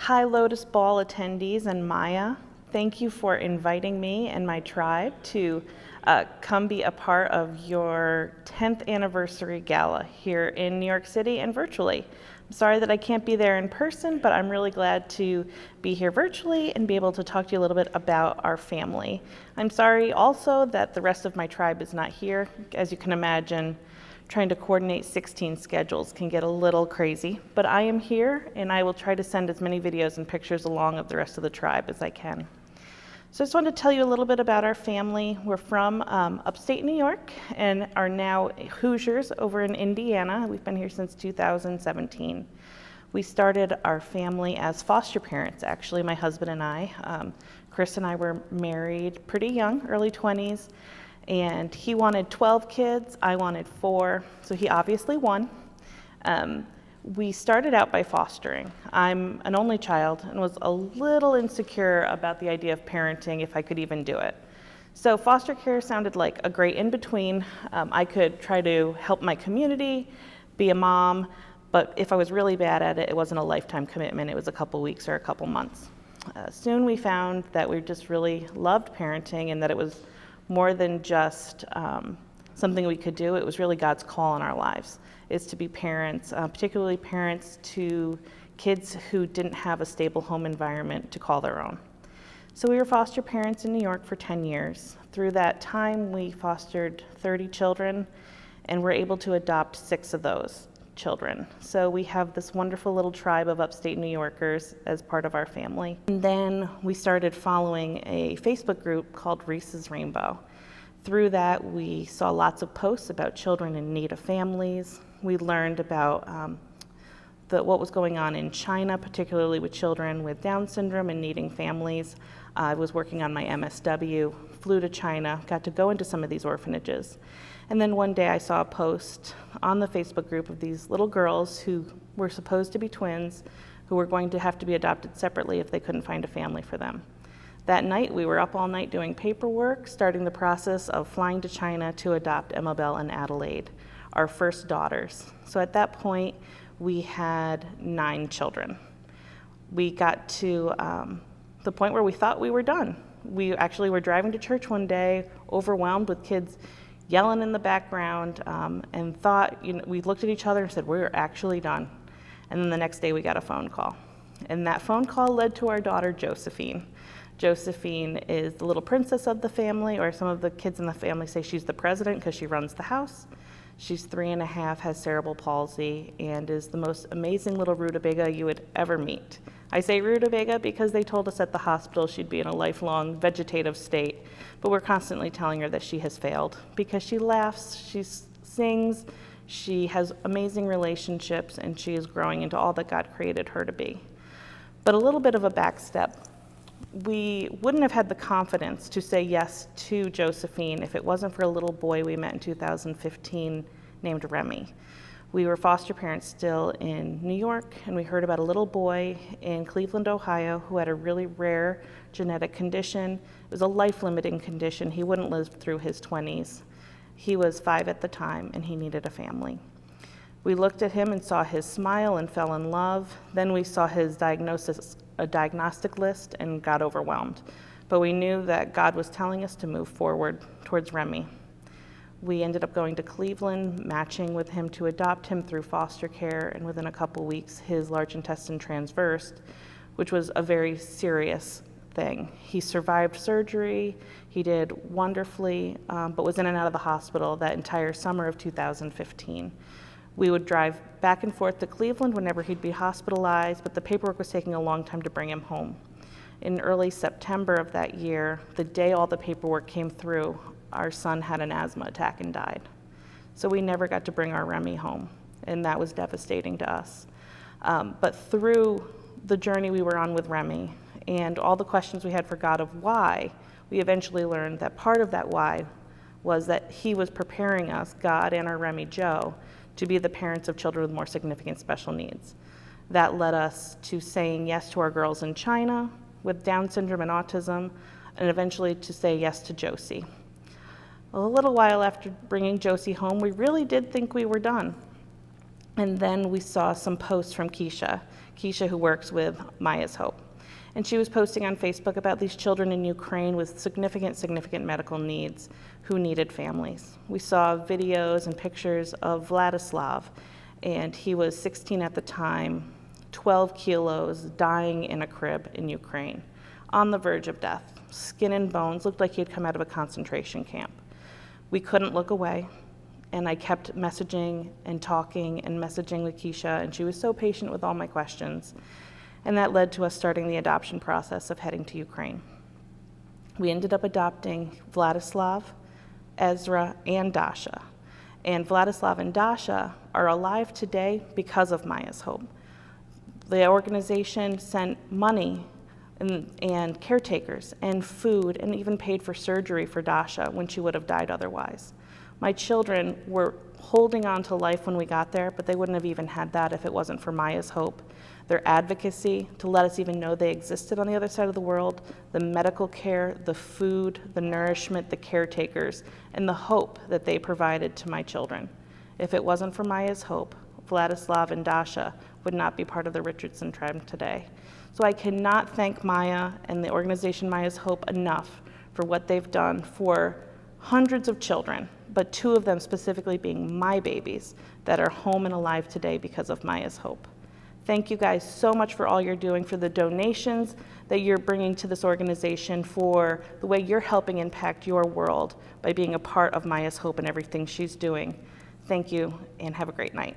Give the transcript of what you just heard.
Hi, Lotus Ball attendees and Maya. Thank you for inviting me and my tribe to come be a part of your 10th anniversary gala here in New York City and virtually. I'm sorry that I can't be there in person, but I'm really glad to be here virtually and be able to talk to you a little bit about our family. I'm sorry also that the rest of my tribe is not here. As you can imagine, trying to coordinate 16 schedules can get a little crazy, but I am here and I will try to send as many videos and pictures along of the rest of the tribe as I can. So I just wanted to tell you a little bit about our family. We're from upstate New York and are now Hoosiers over in Indiana. We've been here since 2017. We started our family as foster parents, actually, my husband and I. Chris and I were married pretty young, early 20s. And he wanted 12 kids, I wanted 4, so he obviously won. We started out by fostering. I'm an only child and was a little insecure about the idea of parenting, if I could even do it. So foster care sounded like a great in-between. I could try to help my community, be a mom, but if I was really bad at it, it wasn't a lifetime commitment, it was a couple weeks or a couple months. Soon we found that we just really loved parenting and that it was more than just something we could do. It was really God's call in our lives, is to be parents, particularly parents to kids who didn't have a stable home environment to call their own. So we were foster parents in New York for 10 years. Through that time, we fostered 30 children and were able to adopt 6 of those children. So we have this wonderful little tribe of upstate New Yorkers as part of our family. And then we started following a Facebook group called Reese's Rainbow. Through that, we saw lots of posts about children in need of families. We learned about what was going on in China, particularly with children with Down syndrome and needing families. I was working on my MSW, flew to China, got to go into some of these orphanages. And then one day I saw a post on the Facebook group of these little girls who were supposed to be twins, who were going to have to be adopted separately if they couldn't find a family for them. That night, we were up all night doing paperwork, starting the process of flying to China to adopt Emabelle and Adelaide, our first daughters. So at that point, we had 9 children. We got to the point where we thought we were done. We actually were driving to church one day, overwhelmed with kids yelling in the background, and thought, we looked at each other and said, we're actually done. And then the next day we got a phone call. And that phone call led to our daughter, Josephine. Josephine is the little princess of the family, or some of the kids in the family say she's the president because she runs the house. She's 3.5, has cerebral palsy, and is the most amazing little rutabaga you would ever meet. I say rutabaga because they told us at the hospital she'd be in a lifelong vegetative state, but we're constantly telling her that she has failed because she laughs, she sings, she has amazing relationships, and she is growing into all that God created her to be. But a little bit of a back step. We wouldn't have had the confidence to say yes to Josephine if it wasn't for a little boy we met in 2015 named Remy. We were foster parents still in New York, and we heard about a little boy in Cleveland, Ohio, who had a really rare genetic condition. It was a life-limiting condition. He wouldn't live through his 20s. He was 5 at the time, and he needed a family. We looked at him and saw his smile and fell in love. Then we saw his diagnostic list and got overwhelmed. But we knew that God was telling us to move forward towards Remy. We ended up going to Cleveland, matching with him to adopt him through foster care, and within a couple weeks, his large intestine transversed, which was a very serious thing. He survived surgery, he did wonderfully, but was in and out of the hospital that entire summer of 2015. We would drive back and forth to Cleveland whenever he'd be hospitalized, but the paperwork was taking a long time to bring him home. In early September of that year, the day all the paperwork came through, our son had an asthma attack and died. So we never got to bring our Remy home, and that was devastating to us. But through the journey we were on with Remy and all the questions we had for God of why, we eventually learned that part of that why was that he was preparing us, God and our Remy Jo, to be the parents of children with more significant special needs. That led us to saying yes to our girls in China with Down syndrome and autism, and eventually to say yes to Josie. A little while after bringing Josie home, we really did think we were done. And then we saw some posts from Keisha. Keisha, who works with Maya's Hope. And she was posting on Facebook about these children in Ukraine with significant medical needs who needed families. We saw videos and pictures of Vladislav, and he was 16 at the time, 12 kilos, dying in a crib in Ukraine, on the verge of death, skin and bones, looked like he had come out of a concentration camp. We couldn't look away, and I kept messaging and talking and messaging with Keisha, and she was so patient with all my questions. And that led to us starting the adoption process of heading to Ukraine. We ended up adopting Vladislav, Ezra, and Dasha. And Vladislav and Dasha are alive today because of Maya's Hope. The organization sent money and caretakers and food and even paid for surgery for Dasha when she would have died otherwise. My children were holding on to life when we got there, but they wouldn't have even had that if it wasn't for Maya's Hope. Their advocacy to let us even know they existed on the other side of the world, the medical care, the food, the nourishment, the caretakers, and the hope that they provided to my children. If it wasn't for Maya's Hope, Vladislav and Dasha would not be part of the Richardson tribe today. So I cannot thank Maya and the organization Maya's Hope enough for what they've done for hundreds of children, but 2 of them specifically being my babies that are home and alive today because of Maya's Hope. Thank you guys so much for all you're doing, for the donations that you're bringing to this organization, for the way you're helping impact your world by being a part of Maya's Hope and everything she's doing. Thank you, and have a great night.